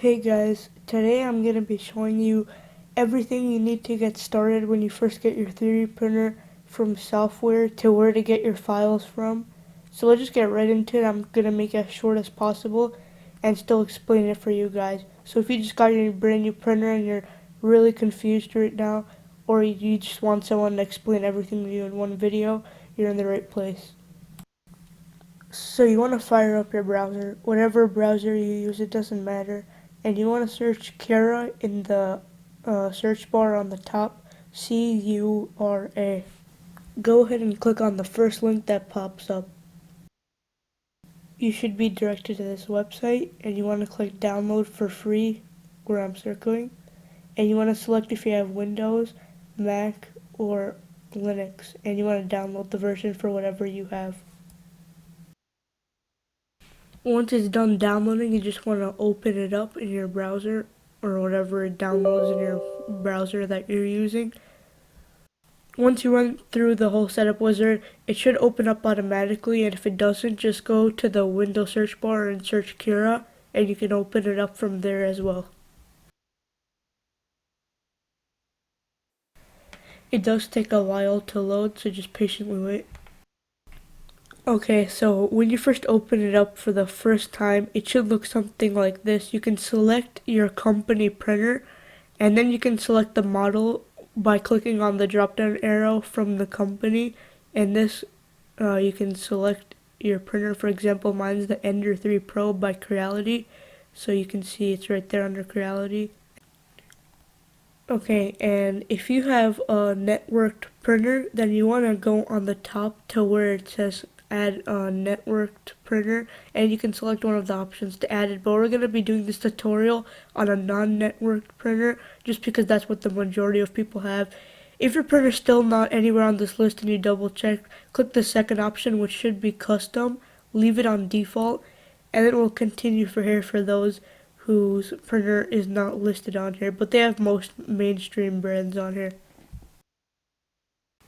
Hey guys, today I'm going to be showing you everything you need to get started when you first get your 3D printer, from software to where to get your files from. So let's just get right into it. I'm going to make it as short as possible and still explain it for you guys. So if you just got your brand new printer and you're really confused right now, or you just want someone to explain everything to you in one video, you're in the right place. So you want to fire up your browser, whatever browser you use, it doesn't matter, and you want to search Cura in the search bar on the top, Cura. Go ahead and click on the first link that pops up. You should be directed to this website, and you want to click download for free, where I'm circling, and you want to select if you have Windows, Mac, or Linux, and you want to download the version for whatever you have. Once it's done downloading, you just want to open it up in your browser or whatever it downloads in your browser that you're using. Once you run through the whole setup wizard, it should open up automatically, and if it doesn't, just go to the Windows search bar and search Cura, and you can open it up from there as well. It does take a while to load, so just patiently wait. Okay, so when you first open it up for the first time, it should look something like this. You can select your company printer, and then you can select the model by clicking on the drop-down arrow from the company. And this, you can select your printer. For example, mine's the Ender 3 Pro by Creality, so you can see it's right there under Creality. Okay, and if you have a networked printer, then you want to go on the top to where it says add a networked printer, and you can select one of the options to add it. But we're going to be doing this tutorial on a non-networked printer just because that's what the majority of people have. If your printer's still not anywhere on this list and you double check, click the second option, which should be custom, leave it on default, and then we'll continue for here for those whose printer is not listed on here, but they have most mainstream brands on here.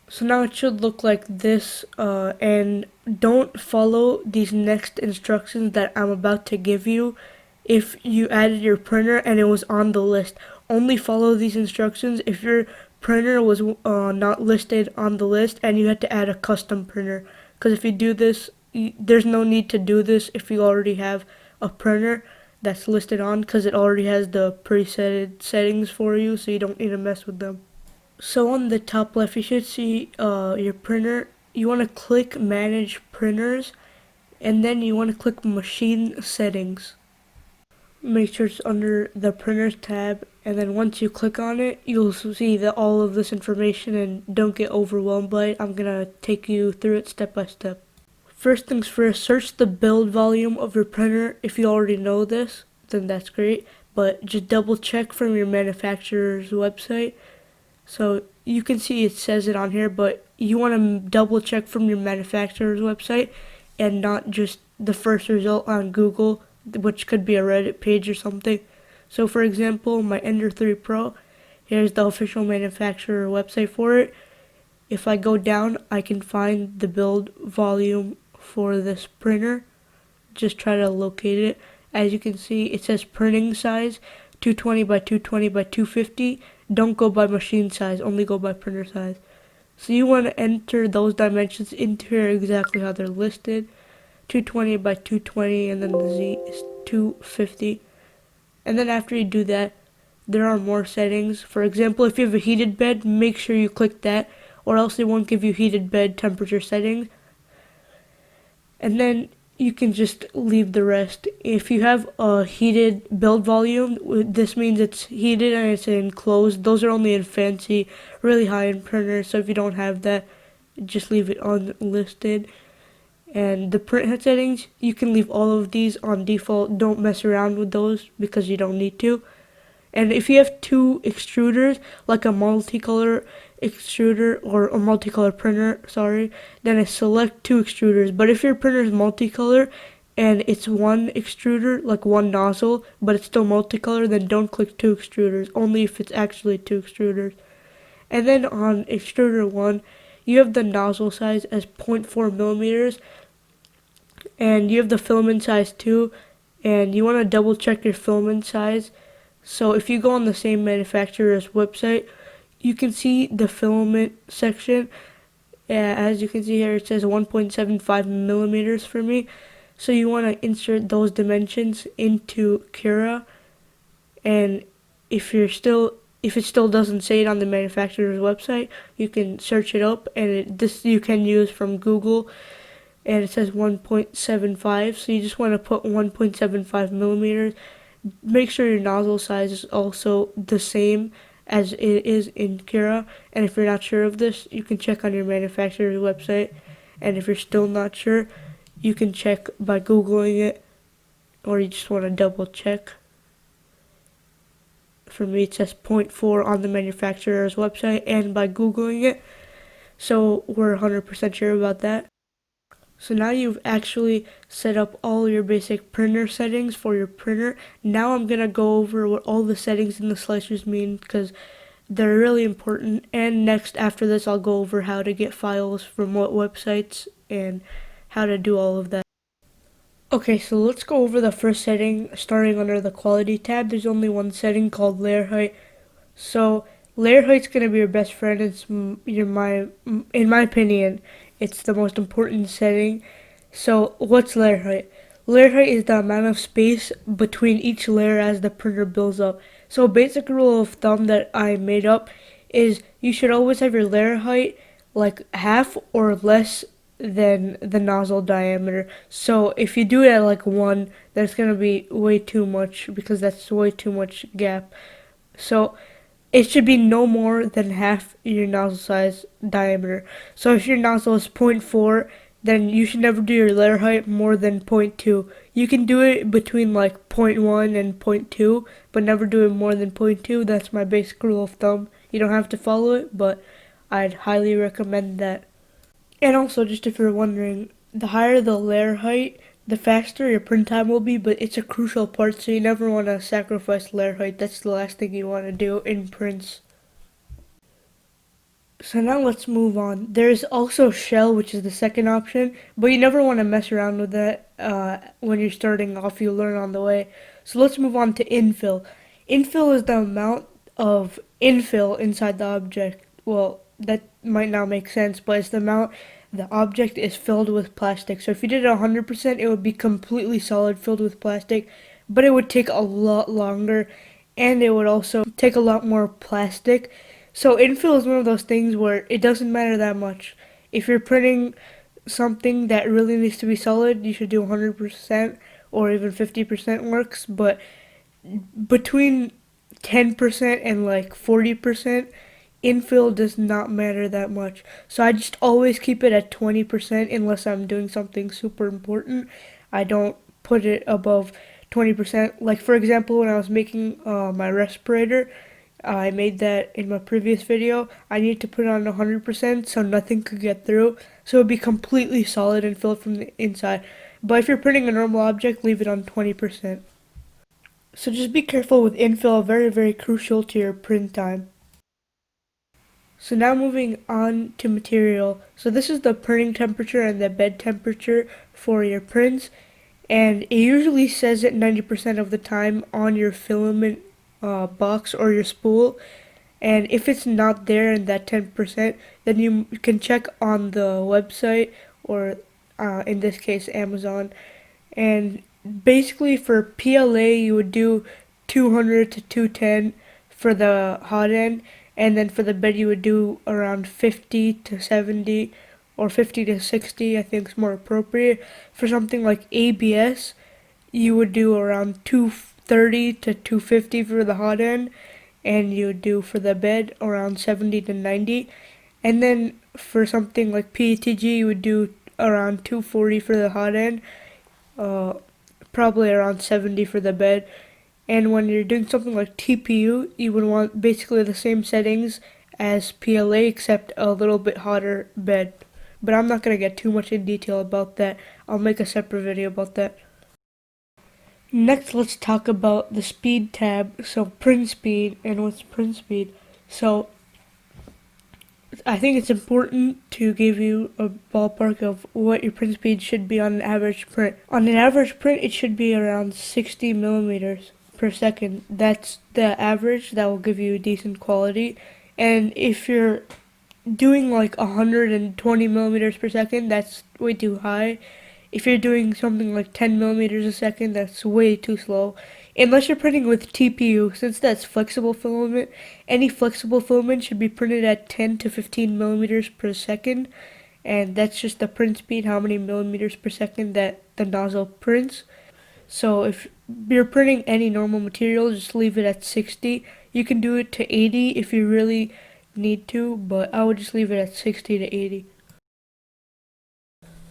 So now it should look like this, and don't follow these next instructions that I'm about to give you if you added your printer and it was on the list. Only follow these instructions if your printer was not listed on the list and you had to add a custom printer. Because if you do this, there's no need to do this if you already have a printer that's listed on, because it already has the preset settings for you, so you don't need to mess with them. So on the top left, you should see your printer. You want to click Manage Printers, and then you want to click Machine Settings. Make sure it's under the Printers tab, and then once you click on it, you'll see that all of this information, and don't get overwhelmed by it. I'm going to take you through it step by step. First things first, search the build volume of your printer. If you already know this, then that's great, but just double check from your manufacturer's website. So you can see it says it on here, but you want to double check from your manufacturer's website and not just the first result on Google, which could be a Reddit page or something. So for example, my Ender 3 Pro, here's the official manufacturer website for it. If I go down, I can find the build volume for this printer. Just try to locate it. As you can see, it says printing size 220 by 220 by 250. Don't go by machine size, only go by printer size. So you want to enter those dimensions into here exactly how they're listed. 220 by 220, and then the Z is 250. And then after you do that, there are more settings. For example, if you have a heated bed, make sure you click that, or else it won't give you heated bed temperature settings. And then you can just leave the rest. If you have a heated build volume, this means it's heated and it's enclosed. Those are only in fancy, really high-end printers, so if you don't have that, just leave it unlisted. And the print head settings, you can leave all of these on default. Don't mess around with those because you don't need to. And if you have two extruders, like a multicolor extruder or a multicolor printer, then I select two extruders. But if your printer is multicolor and it's one extruder, like one nozzle, but it's still multicolor, then don't click two extruders, only if it's actually two extruders. And then on extruder 1, you have the nozzle size as 0.4 millimeters, and you have the filament size 2, and you want to double check your filament size. So if you go on the same manufacturer's website, you can see the filament section. As you can see here, it says 1.75 millimeters for me. So you want to insert those dimensions into Cura, and if it still doesn't say it on the manufacturer's website, you can search it up, and this you can use from Google, and it says 1.75. So you just want to put 1.75 millimeters. Make sure your nozzle size is also the same as it is in Cura. And if you're not sure of this, you can check on your manufacturer's website. And if you're still not sure, you can check by Googling it, or you just want to double check. For me, it says 0.4 on the manufacturer's website and by Googling it. So we're 100% sure about that. So now you've actually set up all your basic printer settings for your printer. Now I'm going to go over what all the settings in the slicers mean, because they're really important. And next, after this, I'll go over how to get files from what websites and how to do all of that. Okay, so let's go over the first setting, starting under the quality tab. There's only one setting called layer height. So layer height's gonna be your best friend. In my opinion, it's the most important setting. So what's layer height? Layer height is the amount of space between each layer as the printer builds up. So a basic rule of thumb that I made up is you should always have your layer height like half or less than the nozzle diameter. So if you do it at like 1, that's gonna be way too much, because that's way too much gap. So it should be no more than half your nozzle size diameter. So if your nozzle is 0.4, then you should never do your layer height more than 0.2. You can do it between like 0.1 and 0.2, but never do it more than 0.2. That's my basic rule of thumb. You don't have to follow it, but I'd highly recommend that. And also, just if you're wondering, the higher the layer height, the faster your print time will be, but it's a crucial part, so you never want to sacrifice layer height. That's the last thing you want to do in prints. So now let's move on. There's also shell, which is the second option, but you never want to mess around with that when you're starting off. You learn on the way. So let's move on to infill. Infill is the amount of infill inside the object. Well, that might not make sense, but it's the amount the object is filled with plastic. So if you did it 100%, it would be completely solid, filled with plastic, but it would take a lot longer, and it would also take a lot more plastic. So infill is one of those things where it doesn't matter that much. If you're printing something that really needs to be solid, you should do 100%, or even 50% works, but between 10% and like 40%, infill does not matter that much. So I just always keep it at 20% unless I'm doing something super important. I don't put it above 20%. Like for example, when I was making my respirator, I made that in my previous video. I need to put it on 100% so nothing could get through. So it would be completely solid and filled from the inside. But if you're printing a normal object, leave it on 20%. So just be careful with infill, very, very crucial to your print time. So now moving on to material. So this is the printing temperature and the bed temperature for your prints. And it usually says it 90% of the time on your filament box or your spool. And if it's not there in that 10%, then you can check on the website, or in this case Amazon. And basically for PLA you would do 200 to 210 for the hot end, and then for the bed you would do around 50 to 70 or 50 to 60, I think is more appropriate. For something like ABS, you would do around 230 to 250 for the hot end, and you would do for the bed around 70 to 90. And then for something like PETG, you would do around 240 for the hot end, probably around 70 for the bed. And when you're doing something like TPU, you would want basically the same settings as PLA, except a little bit hotter bed. But I'm not going to get too much in detail about that. I'll make a separate video about that. Next, let's talk about the speed tab. So print speed, and what's print speed? So I think it's important to give you a ballpark of what your print speed should be on an average print. On an average print, it should be around 60 millimeters per second. That's the average that will give you decent quality. And if you're doing like 120 millimeters per second, that's way too high. If you're doing something like 10 millimeters a second, that's way too slow. Unless you're printing with TPU, since that's flexible filament, any flexible filament should be printed at 10 to 15 millimeters per second, and that's just the print speed, how many millimeters per second that the nozzle prints. So if you're printing any normal material, just leave it at 60. You can do it to 80 if you really need to, but I would just leave it at 60 to 80.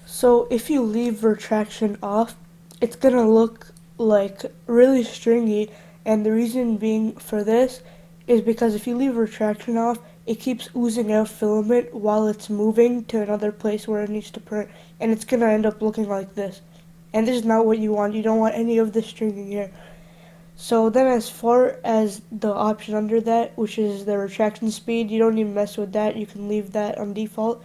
So if you leave retraction off, it's gonna look like really stringy, and the reason being for this is because if you leave retraction off, it keeps oozing out filament while it's moving to another place where it needs to print, and it's gonna end up looking like this. And this is not what you want. You don't want any of this stringing here. So then as far as the option under that, which is the retraction speed, you don't even mess with that. You can leave that on default.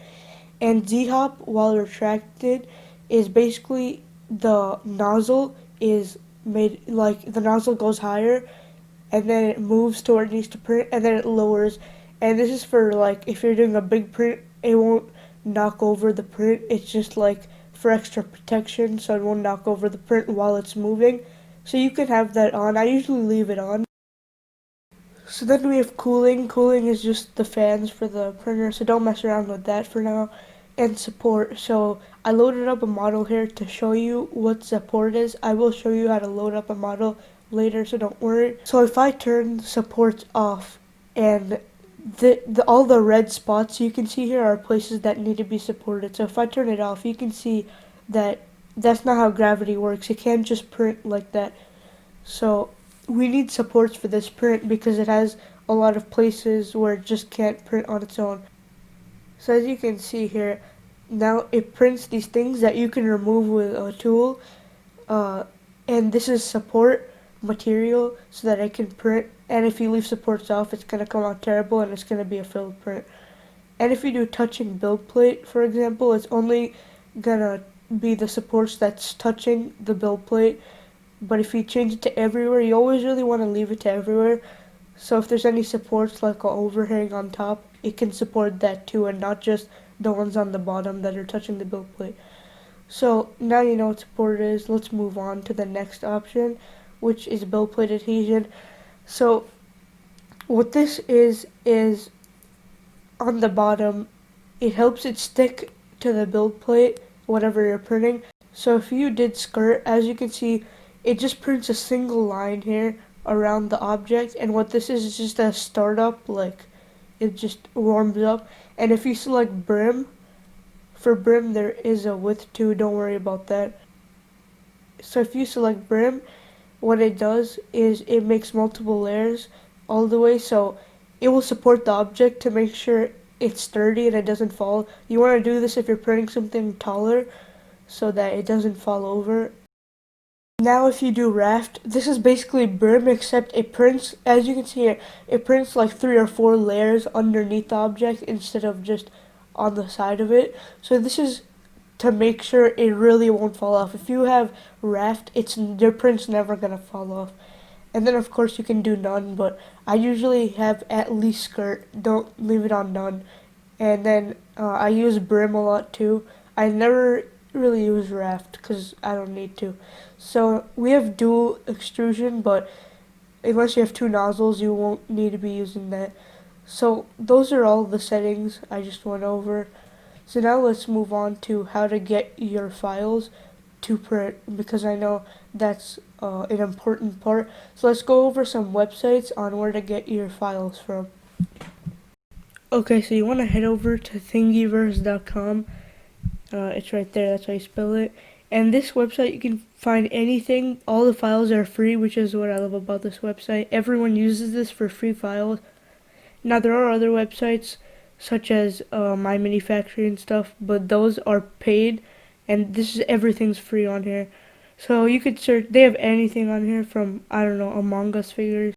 And Z-hop, while retracted, is basically the nozzle is made, like the nozzle goes higher and then it moves to where it needs to print and then it lowers. And this is for like if you're doing a big print, it won't knock over the print. It's just like for extra protection so it won't knock over the print while it's moving. So you can have that on. I usually leave it on. So then we have cooling. Cooling is just the fans for the printer, so don't mess around with that for now. And support. So I loaded up a model here to show you what support is. I will show you how to load up a model later, so don't worry. So if I turn support off, and all the red spots you can see here are places that need to be supported. So if I turn it off, you can see that that's not how gravity works. It can't just print like that. So we need supports for this print because it has a lot of places where it just can't print on its own. So as you can see here, now it prints these things that you can remove with a tool, and this is support material so that it can print. And if you leave supports off, it's going to come out terrible and it's going to be a filled print. And if you do touching build plate, for example, it's only going to be the supports that's touching the build plate. But if you change it to everywhere, you always really want to leave it to everywhere. So if there's any supports like an overhang on top, it can support that too and not just the ones on the bottom that are touching the build plate. So now you know what support is. Let's move on to the next option, which is build plate adhesion. So what this is on the bottom, it helps it stick to the build plate, whatever you're printing. So if you did skirt, as you can see, it just prints a single line here around the object, and what this is just a startup, like it just warms up. And if you select brim, for brim there is a width too, don't worry about that. So if you select brim, what it does is it makes multiple layers all the way, so it will support the object to make sure it's sturdy and it doesn't fall. You want to do this if you're printing something taller so that it doesn't fall over. Now if you do Raft, this is basically brim except it prints, as you can see here, it prints like 3 or 4 layers underneath the object instead of just on the side of it. So this is to make sure it really won't fall off. If you have Raft, your print's never gonna fall off. And then of course you can do none, but I usually have at least skirt. Don't leave it on none. And then I use brim a lot too. I never really use Raft because I don't need to. So we have dual extrusion, but unless you have 2 nozzles, you won't need to be using that. So those are all the settings I just went over. So now let's move on to how to get your files to print, because I know that's an important part. So let's go over some websites on where to get your files from. Okay, so you want to head over to thingiverse.com. It's right there, that's how you spell it. And this website, you can find anything. All the files are free, which is what I love about this website. Everyone uses this for free files. Now, there are other websites, such as My Mini Factory and stuff, but those are paid, and everything's free on here. So you could search, they have anything on here from, I don't know, Among Us figures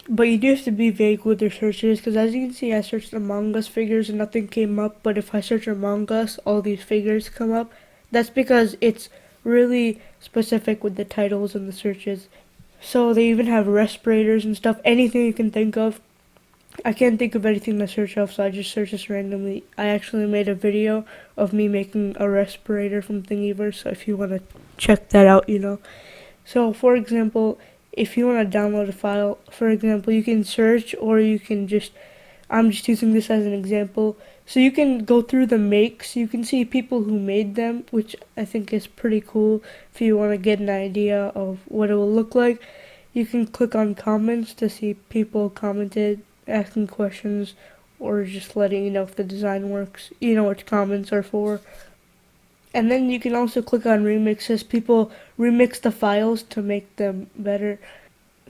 But you do have to be vague with your searches, because as you can see, I searched Among Us figures and nothing came up. But if I search Among Us, all these figures come up. That's because it's really specific with the titles and the searches. So they even have respirators and stuff, anything you can think of. I can't think of anything to search up, so I just search this randomly. I actually made a video of me making a respirator from Thingiverse, so if you want to check that out, So, for example, if you want to download a file, for example, you can search, or you can I'm just using this as an example. So you can go through the makes, you can see people who made them, which I think is pretty cool if you want to get an idea of what it will look like. You can click on comments to see people commented, asking questions, or just letting you know if the design works. You know what comments are for. And then you can also click on remixes. People remix the files to make them better.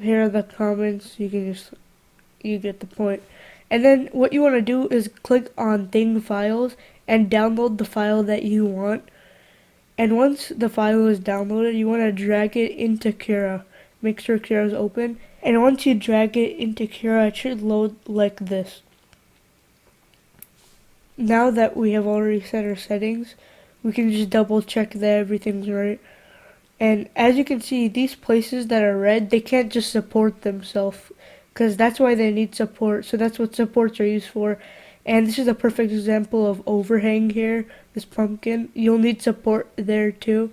Here are the comments. You get the point. And then what you want to do is click on thing files and download the file that you want. And once the file is downloaded, you want to drag it into Cura. Make sure Cura is open. And once you drag it into Cura, it should load like this. Now that we have already set our settings, we can just double check that everything's right. And as you can see, these places that are red, they can't just support themselves, because that's why they need support. So that's what supports are used for. And this is a perfect example of overhang here, this pumpkin. You'll need support there too.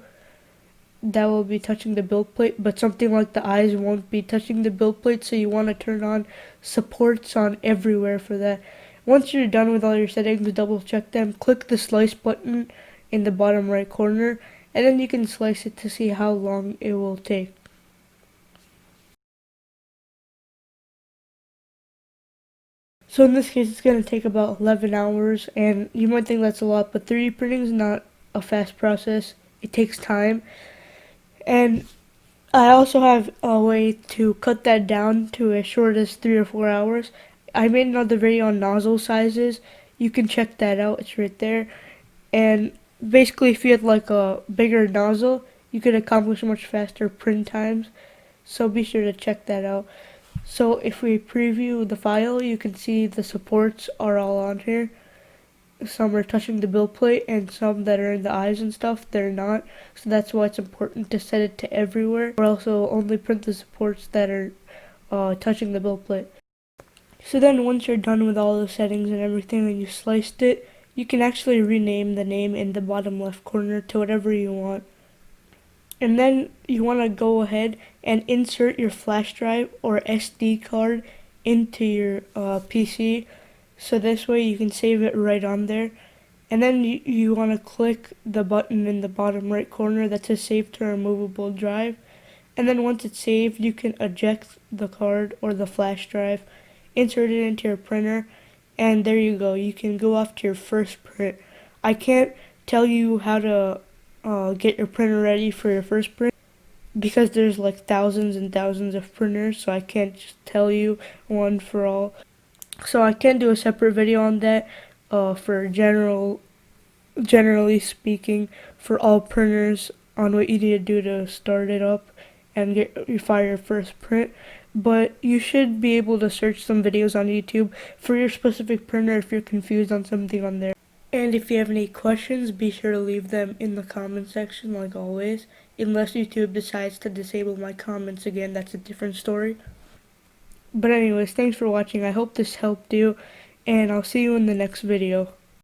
That will be touching the build plate, but something like the eyes won't be touching the build plate, so you want to turn on supports on everywhere for that. Once you're done with all your settings, double check them, click the slice button in the bottom right corner, and then you can slice it to see how long it will take. So in this case, it's going to take about 11 hours, and you might think that's a lot, but 3D printing is not a fast process. It takes time. And I also have a way to cut that down to as short as 3 or 4 hours. I made another video on nozzle sizes. You can check that out. It's right there. And basically, if you had like a bigger nozzle, you could accomplish much faster print times. So be sure to check that out. So if we preview the file, you can see the supports are all on here. Some are touching the build plate, and some that are in the eyes and stuff, they're not. So that's why it's important to set it to everywhere, or else it will only print the supports that are touching the build plate. So then once you're done with all the settings and everything and you sliced it, you can actually rename the name in the bottom left corner to whatever you want. And then you want to go ahead and insert your flash drive or SD card into your PC. So this way you can save it right on there. And then you want to click the button in the bottom right corner that says save to removable drive. And then once it's saved, you can eject the card or the flash drive, insert it into your printer, and there you go. You can go off to your first print. I can't tell you how to get your printer ready for your first print, because there's like thousands and thousands of printers, so I can't just tell you one for all. So I can do a separate video on that for generally speaking, for all printers, on what you need to do to start it up and fire your first print. But you should be able to search some videos on YouTube for your specific printer if you're confused on something on there. And if you have any questions, be sure to leave them in the comment section like always. Unless YouTube decides to disable my comments again, that's a different story. But anyways, thanks for watching. I hope this helped you, and I'll see you in the next video.